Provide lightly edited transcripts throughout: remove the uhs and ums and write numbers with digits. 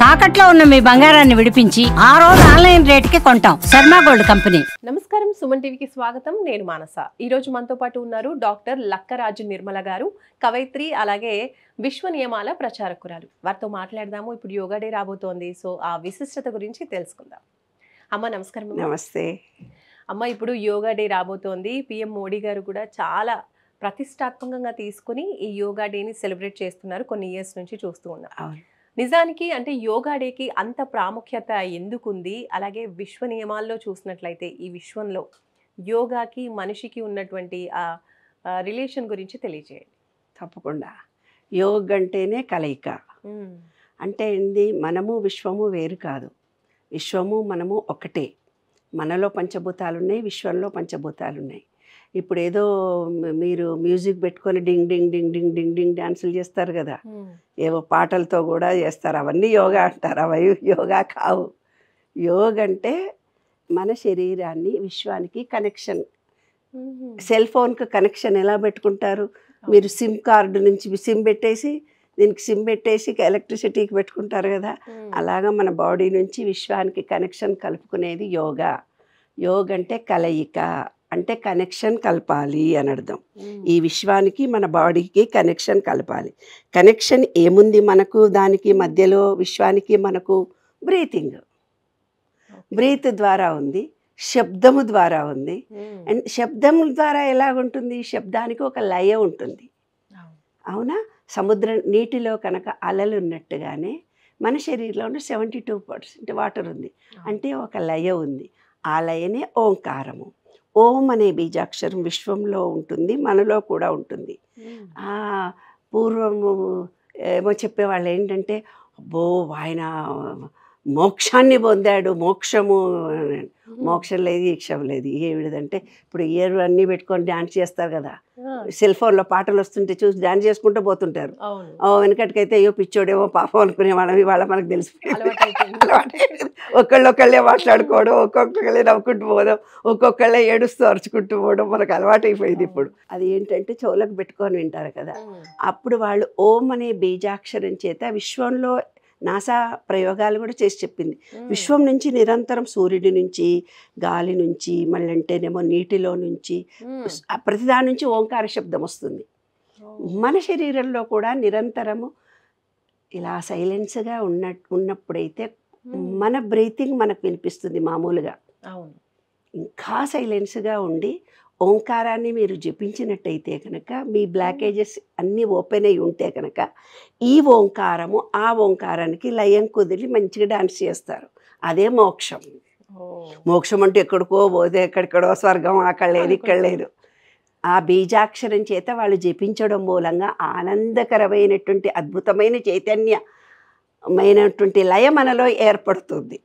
తాకట్లో ఉన్న మీ బంగారాన్ని విడిపించి ఆ రోజు ఆన్లైన్ రేటుకి కొంటాం. Sharma gold company. నమస్కారం, సుమన్ టీవీకి స్వాగతం. నేను మానస. ఈ రోజు మనతో పాటు ఉన్నారు డాక్టర్ లక్కరాజు నిర్మల గారు, కవయిత్రి, అలాగే విశ్వ నియమాల ప్రచారకురాలు. వారితో మాట్లాడదాము. ఇప్పుడు యోగా డే రాబోతోంది, సో ఆ విశిష్టత గురించి తెలుసుకుందాం. అమ్మ నమస్కారం. నమస్తే అమ్మ. ఇప్పుడు యోగా డే రాబోతోంది. పిఎం మోడీ గారు కూడా చాలా ప్రతిష్టాత్మకంగా తీసుకుని ఈ యోగా డేని సెలబ్రేట్ చేస్తున్నారు. కొన్ని ఇయర్స్ నుంచి చూస్తూ ఉన్నాం. నిజానికి అంటే యోగా డేకి అంత ప్రాముఖ్యత ఎందుకుంది? అలాగే విశ్వ నియమాల్లో చూసినట్లయితే ఈ విశ్వంలో యోగాకి మనిషికి ఉన్నటువంటి ఆ రిలేషన్ గురించి తెలియజేయండి. తప్పకుండా. యోగ్ అంటేనే కలయిక. అంటే ఏంది, మనము విశ్వము వేరు కాదు. విశ్వము మనము ఒకటే. మనలో పంచభూతాలు ఉన్నాయి, విశ్వంలో పంచభూతాలు ఉన్నాయి. ఇప్పుడు ఏదో మీరు మ్యూజిక్ పెట్టుకొని డింగ్ డింగ్ డింగ్ డింగ్ డింగ్ డింగ్ డ్యాన్సులు చేస్తారు కదా, ఏవో పాటలతో కూడా చేస్తారు. అవన్నీ యోగా అంటారు. అవి యోగా కావు. యోగ అంటే మన శరీరాన్ని విశ్వానికి కనెక్షన్. సెల్ ఫోన్కి కనెక్షన్ ఎలా పెట్టుకుంటారు? మీరు సిమ్ కార్డు నుంచి సిమ్ పెట్టేసి దీనికి సిమ్ పెట్టేసి ఎలక్ట్రిసిటీకి పెట్టుకుంటారు కదా, అలాగా మన బాడీ నుంచి విశ్వానికి కనెక్షన్ కలుపుకునేది యోగా. యోగ అంటే కలయిక, అంటే కనెక్షన్ కలపాలి అని అర్థం. ఈ విశ్వానికి మన బాడీకి కనెక్షన్ కలపాలి. కనెక్షన్ ఏముంది మనకు? దానికి మధ్యలో విశ్వానికి మనకు బ్రీతింగ్, బ్రీత్ ద్వారా ఉంది, శబ్దము ద్వారా ఉంది. అండ్ శబ్దము ద్వారా ఎలాగుంటుంది? శబ్దానికి ఒక లయ ఉంటుంది. అవునా? నీటిలో కనుక అలలు ఉన్నట్టుగానే మన శరీరంలో 72% వాటర్ ఉంది. అంటే ఒక లయ ఉంది. ఆ లయనే ఓంకారము. ఓం అనే బీజాక్షరం విశ్వంలో ఉంటుంది, మనలో కూడా ఉంటుంది. పూర్వము ఏమో చెప్పేవాళ్ళు ఏంటంటే, అబ్బో ఆయన మోక్షాన్ని పొందాడు, మోక్షము. మోక్షం లేదు, ఈక్షం లేదు. ఏమిటిదంటే ఇప్పుడు ఇయర్ అన్నీ పెట్టుకొని డ్యాన్స్ చేస్తారు కదా, సెల్ ఫోన్లో పాటలు వస్తుంటే చూసి డ్యాన్స్ చేసుకుంటూ పోతుంటారు. వెనకటికైతే అయ్యో పిచ్చోడేమో పాపం అనుకునేవాళ్ళం. ఇవాళ మనకు తెలిసిపోయింది. ఒకళ్ళొకళ్ళే మాట్లాడుకోవడం, ఒక్కొక్కళ్ళే నవ్వుకుంటూ పోవడం, ఒక్కొక్కళ్ళే ఏడుస్తూ అరుచుకుంటూ పోవడం మనకు అలవాటైపోయింది. ఇప్పుడు అది ఏంటంటే చెవులకు పెట్టుకొని వింటారు కదా. అప్పుడు వాళ్ళు ఓం అనే బీజాక్షరం చేత విశ్వంలో నాసా ప్రయోగాలు కూడా చేసి చెప్పింది. విశ్వం నుంచి నిరంతరం సూర్యుడి నుంచి, గాలి నుంచి, మళ్ళీ అంటేనేమో నీటిలో నుంచి, ప్రతిదాని నుంచి ఓంకార శబ్దం వస్తుంది. మన శరీరంలో కూడా నిరంతరము ఇలా సైలెన్స్గా ఉన్నప్పుడైతే మన బ్రీతింగ్ మనకు వినిపిస్తుంది మామూలుగా. ఇంకా సైలెన్స్గా ఉండి ఓంకారాన్ని మీరు జపించినట్టయితే కనుక మీ బ్లాకేజెస్ అన్నీ ఓపెన్ అయి ఉంటే కనుక ఈ ఓంకారము ఆ ఓంకారానికి లయం కుదిరి మంచిగా డాన్స్ చేస్తారు. అదే మోక్షం. మోక్షం అంటే ఎక్కడికో పోతే ఎక్కడికడో స్వర్గం, అక్కడ లేదు ఇక్కడ లేదు. ఆ బీజాక్షరం చేత వాళ్ళు జపించడం మూలంగా ఆనందకరమైనటువంటి అద్భుతమైన చైతన్యమైనటువంటి లయ మనలో ఏర్పడుతుంది.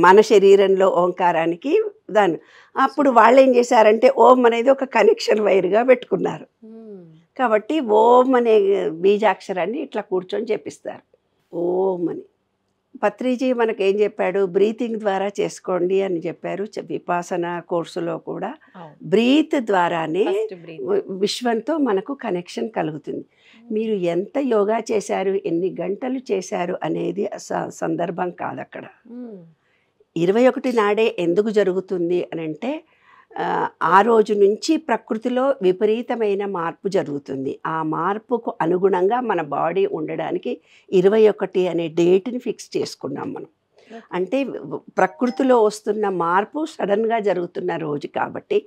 మన శరీరంలో ఓంకారానికి దాన్ని అప్పుడు వాళ్ళు ఏం చేశారంటే ఓం అనేది ఒక కనెక్షన్ వైర్గా పెట్టుకున్నారు. కాబట్టి ఓం అనే బీజాక్షరాన్ని ఇట్లా కూర్చొని చెప్పిస్తారు. ఓం అని పత్రిజీ మనకు ఏం చెప్పాడు? బ్రీతింగ్ ద్వారా చేసుకోండి అని చెప్పారు. విపాసన కోర్సులో కూడా బ్రీత్ ద్వారానే విశ్వంతో మనకు కనెక్షన్ కలుగుతుంది. మీరు ఎంత యోగా చేశారు, ఎన్ని గంటలు చేశారు అనేది సందర్భం కాదు. అక్కడ 21 నాడే ఎందుకు జరుగుతుంది అని అంటే, ఆ రోజు నుంచి ప్రకృతిలో విపరీతమైన మార్పు జరుగుతుంది. ఆ మార్పుకు అనుగుణంగా మన బాడీ ఉండడానికి 21 అనే డేట్ని ఫిక్స్ చేసుకున్నాం మనం. అంటే ప్రకృతిలో వస్తున్న మార్పు సడన్గా జరుగుతున్న రోజు కాబట్టి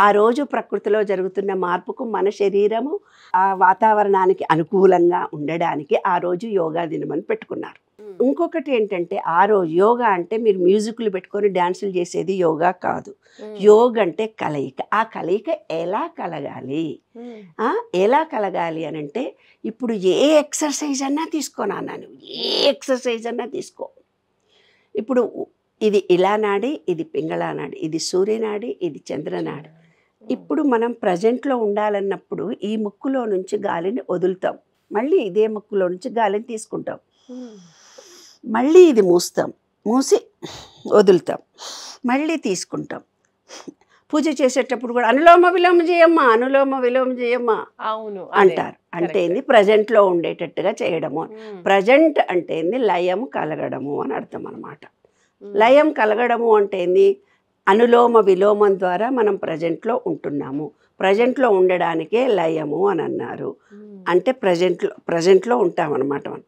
ఆ రోజు ప్రకృతిలో జరుగుతున్న మార్పుకు మన శరీరము ఆ వాతావరణానికి అనుకూలంగా ఉండడానికి ఆ రోజు యోగా దినమని పెట్టుకున్నారు. ఇంకొకటి ఏంటంటే, ఆ రోజు యోగా అంటే మీరు మ్యూజిక్లు పెట్టుకొని డ్యాన్సులు చేసేది యోగా కాదు. యోగ అంటే కలయిక. ఆ కలయిక ఎలా కలగాలి? ఎలా కలగాలి అని అంటే, ఇప్పుడు ఏ ఎక్సర్సైజ్ అన్నా తీసుకోనాను, ఏ ఎక్సర్సైజ్ అన్నా తీసుకో. ఇప్పుడు ఇది ఇలా నాడి, ఇది పింగళా నాడి, ఇది సూర్యనాడి, ఇది చంద్రనాడి. ఇప్పుడు మనం ప్రజెంట్లో ఉండాలన్నప్పుడు ఈ ముక్కులో నుంచి గాలిని వదులుతాం, మళ్ళీ ఇదే ముక్కులో నుంచి గాలిని తీసుకుంటాం, మళ్ళీ ఇది మూస్తాం, మూసి వదులుతాం, మళ్ళీ తీసుకుంటాం. పూజ చేసేటప్పుడు కూడా అనులోమ విలోమ చేయమ్మా, అనులోమ విలోమ చేయమ్మా అవును అంటారు. అంటే ఏంది, ప్రజెంట్లో ఉండేటట్టుగా చేయడము. ప్రజెంట్ అంటే ఏంది, లయం కలగడము అని అర్థం అనమాట. లయం కలగడము అంటే ఏంది, అనులోమ విలోమం ద్వారా మనం ప్రజెంట్లో ఉంటున్నాము. ఉండడానికే లయము అని అన్నారు. అంటే ప్రజెంట్లో ఉంటామన్నమాట మనం.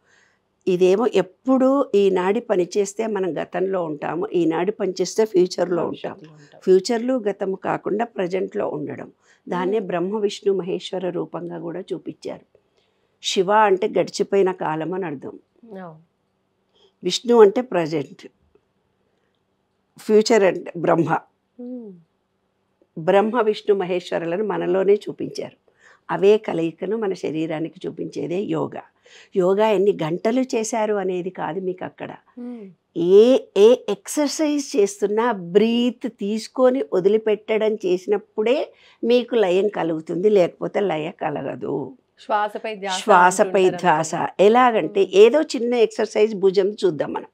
ఇదేమో ఎప్పుడు ఈనాడి పనిచేస్తే మనం గతంలో ఉంటాము, ఈనాడు పనిచేస్తే ఫ్యూచర్లో ఉంటాము. ఫ్యూచర్లు గతము కాకుండా ప్రజెంట్లో ఉండడం, దాన్నే బ్రహ్మ విష్ణు మహేశ్వర రూపంగా కూడా చూపించారు. శివ అంటే గడిచిపోయిన కాలం అని అర్థం, విష్ణు అంటే ప్రజెంట్, ఫ్యూచర్ అంటే బ్రహ్మ. బ్రహ్మ విష్ణు మహేశ్వరులను మనలోనే చూపించారు. అవే కలయికను మన శరీరానికి చూపించేదే యోగా. యోగా ఎన్ని గంటలు చేశారు అనేది కాదు మీకు అక్కడ. ఏ ఎక్సర్సైజ్ చేస్తున్నా బ్రీత్ తీసుకొని వదిలిపెట్టడం చేసినప్పుడే మీకు లయం కలుగుతుంది, లేకపోతే లయ కలగదు. శ్వాసపై ధ్యాస. ఎలాగంటే ఏదో చిన్న ఎక్సర్సైజ్ భుజం చూద్దాం మనం.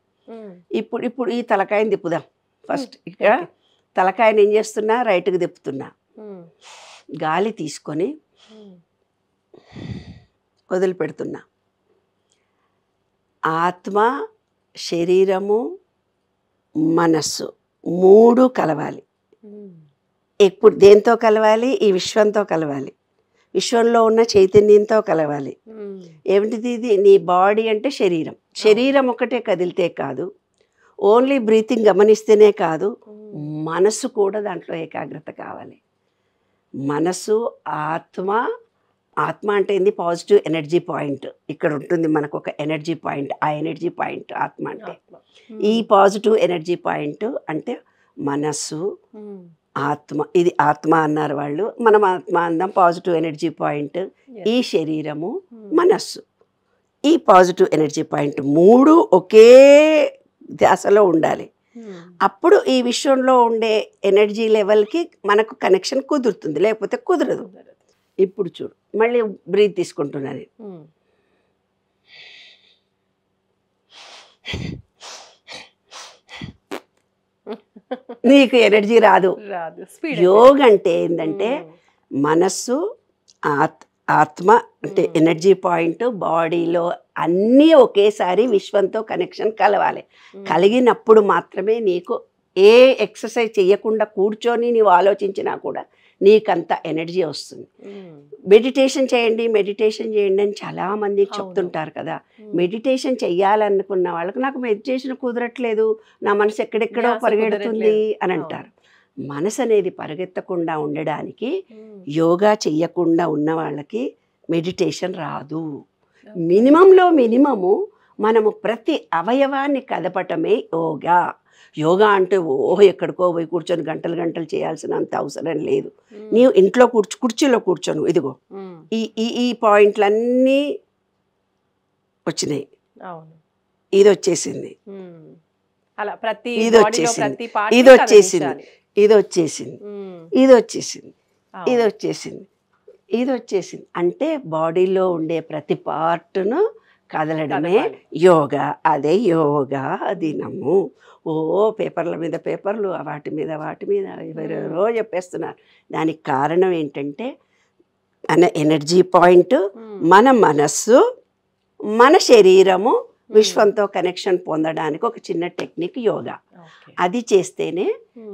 ఇప్పుడు ఈ తలకాయని తిప్పుదాం. ఫస్ట్ ఇక్కడ తలకాయని ఏం చేస్తున్నా, రైట్కి తిప్పుతున్నా, గాలి తీసుకొని వదిలిపెడుతున్నా. ఆత్మ, శరీరము, మనస్సు మూడు కలవాలి. ఎప్పుడు దేంతో కలవాలి? ఈ విశ్వంతో కలవాలి, విశ్వంలో ఉన్న చైతన్యంతో కలవాలి. ఏమిటిది ఇది? నీ బాడీ అంటే శరీరం. శరీరం ఒకటే కదిలితే కాదు, ఓన్లీ బ్రీతింగ్ గమనిస్తేనే కాదు, మనసు కూడా దాంట్లో ఏకాగ్రత కావాలి. మనసు, ఆత్మ అంటే ఏంది? పాజిటివ్ ఎనర్జీ పాయింట్ ఇక్కడ ఉంటుంది మనకు, ఒక ఎనర్జీ పాయింట్. ఆ ఎనర్జీ పాయింట్ ఆత్మ అంటే. ఈ పాజిటివ్ ఎనర్జీ పాయింట్ అంటే మనస్సు, ఆత్మ. ఇది ఆత్మ అన్నారు వాళ్ళు, మనం ఆత్మ అందాం. పాజిటివ్ ఎనర్జీ పాయింట్ ఈ శరీరము, మనస్సు, ఈ పాజిటివ్ ఎనర్జీ పాయింట్ మూడు ఒకే ధ్యాసలో ఉండాలి. అప్పుడు ఈ విశ్వంలో ఉండే ఎనర్జీ లెవెల్కి మనకు కనెక్షన్ కుదురుతుంది, లేకపోతే కుదరదు. ఇప్పుడు చూడు, మళ్ళీ బ్రీత్ తీసుకుంటున్నాను. నీకు ఎనర్జీ రాదు. యోగ అంటే ఏంటంటే మనస్సు, ఆత్మ అంటే ఎనర్జీ పాయింట్, బాడీలో అన్నీ ఒకేసారి విశ్వంతో కనెక్షన్ కలవాలి. కలిగినప్పుడు మాత్రమే నీకు ఏ ఎక్సర్సైజ్ చేయకుండా కూర్చొని నీవు ఆలోచించినా కూడా నీకంత ఎనర్జీ వస్తుంది. మెడిటేషన్ చేయండి అని చాలామంది చెప్తుంటారు కదా. మెడిటేషన్ చెయ్యాలనుకున్న వాళ్ళకు నాకు మెడిటేషన్ కుదరట్లేదు, నా మనసు ఎక్కడెక్కడో పరిగెడుతుంది అని అంటారు. మనసు అనేది పరిగెత్తకుండా ఉండడానికి యోగా చెయ్యకుండా ఉన్న వాళ్ళకి మెడిటేషన్ రాదు. మినిమము మనము ప్రతి అవయవాన్ని కదపటమే యోగా. యోగా అంటే ఎక్కడికో పోయి కూర్చొని గంటలు చేయాల్సినంత అవసరం లేదు. నీవు ఇంట్లో కుర్చీలో కూర్చోను, ఇదిగో ఈ పాయింట్లన్నీ వచ్చినాయి, ఇది వచ్చేసింది, ఇది వచ్చేసింది. అంటే బాడీలో ఉండే ప్రతి పార్ట్ను కదలడమే యోగా. అదే యోగా దినము. పేపర్ల మీద పేపర్లు, వాటి మీద ఎవరెవరో చెప్పేస్తున్నారు. దానికి కారణం ఏంటంటే మన ఎనర్జీ పాయింట్, మన మనస్సు, మన శరీరము విశ్వంతో కనెక్షన్ పొందడానికి ఒక చిన్న టెక్నిక్ యోగా. అది చేస్తేనే,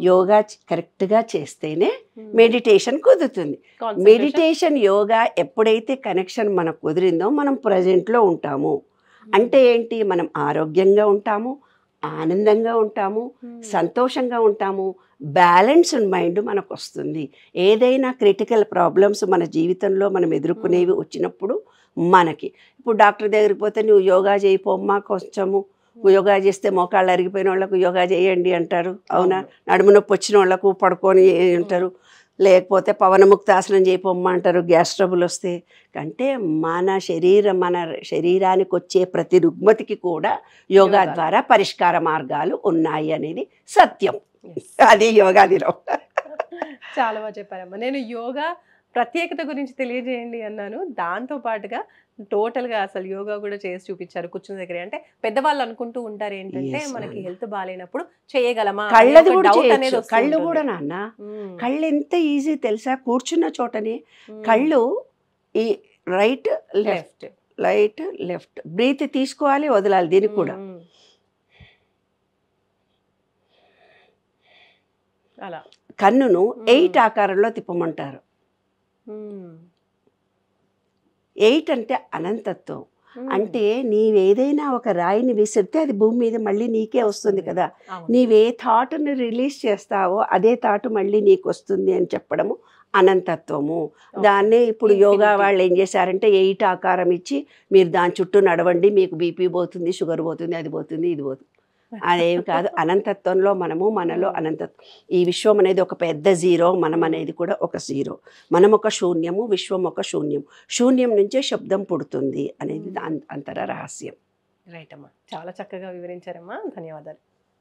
యోగా కరెక్ట్గా చేస్తేనే మెడిటేషన్ కుదురుతుంది. మెడిటేషన్, యోగా ఎప్పుడైతే కనెక్షన్ మనకు కుదిరిందో మనం ప్రజెంట్లో ఉంటాము. అంటే ఏంటి? మనం ఆరోగ్యంగా ఉంటాము, ఆనందంగా ఉంటాము, సంతోషంగా ఉంటాము, బ్యాలెన్స్డ్ మైండ్ మనకు వస్తుంది. ఏదైనా క్రిటికల్ ప్రాబ్లమ్స్ మన జీవితంలో మనం ఎదుర్కొనేవి వచ్చినప్పుడు మనకి, ఇప్పుడు డాక్టర్ దగ్గరికి పోతే నువ్వు యోగా చేయిపోమ్మా, కొంచెము యోగా చేస్తే మోకాళ్ళు అరిగిపోయిన వాళ్ళకు యోగా చేయండి అంటారు, అవునా? నడుము నొప్పి వచ్చిన వాళ్ళకు పడుకొని అంటారు, లేకపోతే పవనముక్తాసనం చేయిపోమ్మా అంటారు గ్యాస్ ట్రబుల్ వస్తే. అంటే మన శరీరానికి వచ్చే ప్రతి రుగ్మతికి కూడా యోగా ద్వారా పరిష్కార మార్గాలు ఉన్నాయి అనేది సత్యం. అది యోగా దినం. చాలా బాగా చెప్పారమ్మా. నేను యోగా ప్రత్యేకత గురించి తెలియజేయండి అన్నాను, దాంతో పాటుగా టోటల్ గా అసలు యోగా కూడా చేసి చూపించారు కూర్చున్న దగ్గర. అంటే పెద్దవాళ్ళు అనుకుంటూ ఉంటారు ఏంటంటే Yes, మనకి నాన్న. హెల్త్ బాగాలేనప్పుడు చేయగలమా అనే కళ్ళది ఒక కూడా డౌట్ చేయొచ్చు. అనేది వస్తూ కళ్ళు ఉంటుంది. కూడా నాన్న, మ్మ్. కళ్ళు ఎంత ఈజీ తెలుసా? కూర్చున్న చోటనే మ్మ్. కళ్ళు ఈ right left left. Right left breath తీసుకోవాలి, వదలాలి. దీనికి కూడా మ్మ్. అలా. కన్నును మ్మ్. 8 ఆకారంలో తిప్పమంటారు. మ్మ్. 8 అంటే అనంతత్వం. మ్మ్. అంటే నీవేదైనా ఒక రాయిని విసిరితే అది భూమి మీద మళ్ళీ నీకే వస్తుంది కదా. అవును. నీవే థాట్ని రిలీజ్ చేస్తావో అదే థాట్ మళ్ళీ నీకు వస్తుంది అని చెప్పడము అనంతత్వము. దాన్నే ఇప్పుడు యోగా Infinity. వాళ్ళు ఏం చేశారంటే 8 ఆకారం ఇచ్చి మీరు దాని చుట్టూ నడవండి, మీకు బీపీ పోతుంది, షుగర్ పోతుంది, అది పోతుంది, ఇది పోతుంది. అదేమి కాదు. అనంతత్వంలో మనలో అనంతత్వం. ఈ విశ్వం అనేది ఒక పెద్ద జీరో, మనం అనేది కూడా ఒక జీరో. మనం ఒక శూన్యము, విశ్వం ఒక శూన్యం. శూన్యం నుంచే శబ్దం పుడుతుంది అనేది అంతర రహస్యం. రైట్ అమ్మా, చాలా చక్కగా వివరించారమ్మా, ధన్యవాదాలు.